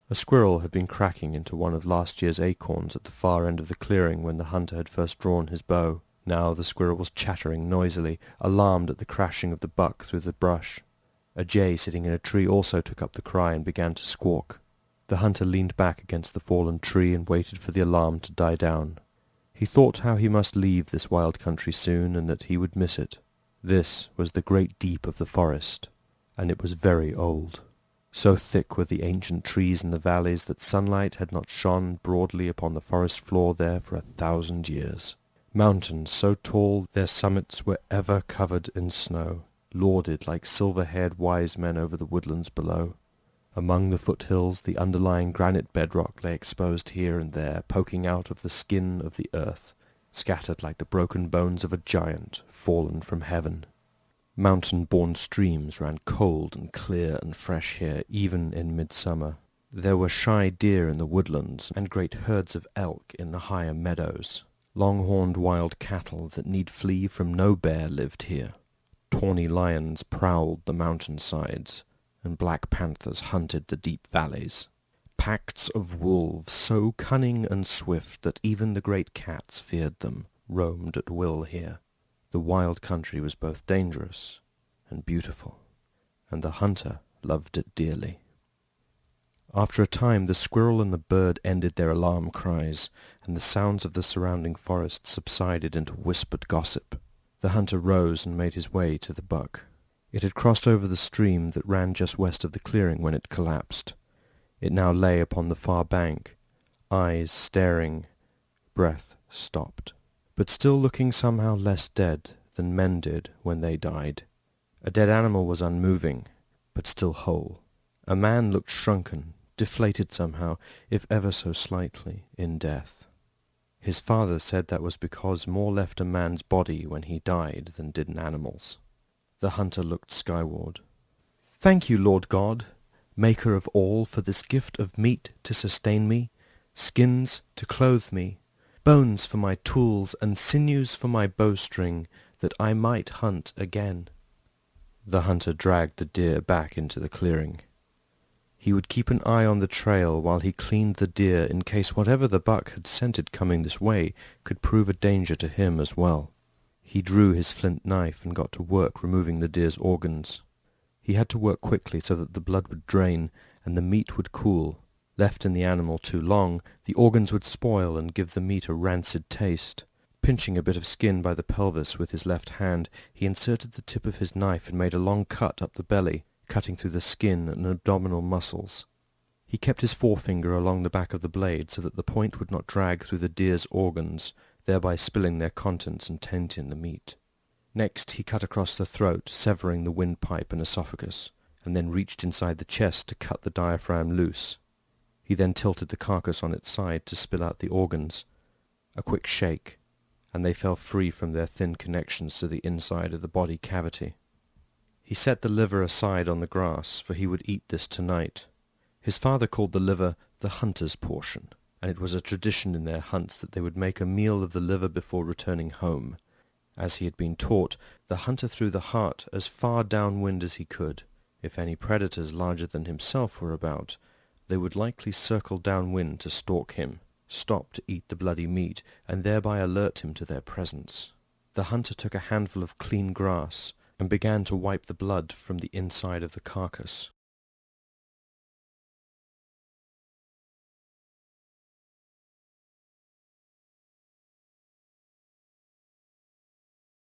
A squirrel had been cracking into one of last year's acorns at the far end of the clearing when the hunter had first drawn his bow. Now the squirrel was chattering noisily, alarmed at the crashing of the buck through the brush. A jay sitting in a tree also took up the cry and began to squawk. The hunter leaned back against the fallen tree and waited for the alarm to die down. He thought how he must leave this wild country soon, and that he would miss it. This was the great deep of the forest, and it was very old. So thick were the ancient trees in the valleys that sunlight had not shone broadly upon the forest floor there for 1,000 years. Mountains so tall their summits were ever covered in snow, lorded like silver-haired wise men over the woodlands below. Among the foothills the underlying granite bedrock lay exposed here and there, poking out of the skin of the earth, scattered like the broken bones of a giant fallen from heaven. Mountain-born streams ran cold and clear and fresh here, even in midsummer. There were shy deer in the woodlands, and great herds of elk in the higher meadows. Long-horned wild cattle that need flee from no bear lived here. Tawny lions prowled the mountain-sides, and black panthers hunted the deep valleys. Packs of wolves, so cunning and swift that even the great cats feared them, roamed at will here. The wild country was both dangerous and beautiful, and the hunter loved it dearly. After a time the squirrel and the bird ended their alarm cries, and the sounds of the surrounding forest subsided into whispered gossip. The hunter rose and made his way to the buck. It had crossed over the stream that ran just west of the clearing when it collapsed. It now lay upon the far bank, eyes staring, breath stopped, but still looking somehow less dead than men did when they died. A dead animal was unmoving, but still whole. A man looked shrunken, deflated somehow, if ever so slightly, in death. His father said that was because more left a man's body when he died than did an animal's. The hunter looked skyward. "Thank you, Lord God, maker of all, for this gift of meat to sustain me, skins to clothe me, bones for my tools, and sinews for my bowstring, that I might hunt again." The hunter dragged the deer back into the clearing. He would keep an eye on the trail while he cleaned the deer in case whatever the buck had scented coming this way could prove a danger to him as well. He drew his flint knife and got to work removing the deer's organs. He had to work quickly so that the blood would drain and the meat would cool. Left in the animal too long, the organs would spoil and give the meat a rancid taste. Pinching a bit of skin by the pelvis with his left hand, he inserted the tip of his knife and made a long cut up the belly, cutting through the skin and abdominal muscles. He kept his forefinger along the back of the blade so that the point would not drag through the deer's organs, thereby spilling their contents and tainting the meat. Next he cut across the throat, severing the windpipe and esophagus, and then reached inside the chest to cut the diaphragm loose. He then tilted the carcass on its side to spill out the organs. A quick shake, and they fell free from their thin connections to the inside of the body cavity. He set the liver aside on the grass, for he would eat this tonight. His father called the liver the hunter's portion, and it was a tradition in their hunts that they would make a meal of the liver before returning home. As he had been taught, the hunter threw the heart as far downwind as he could. If any predators larger than himself were about, they would likely circle downwind to stalk him, stop to eat the bloody meat, and thereby alert him to their presence. The hunter took a handful of clean grass and began to wipe the blood from the inside of the carcass.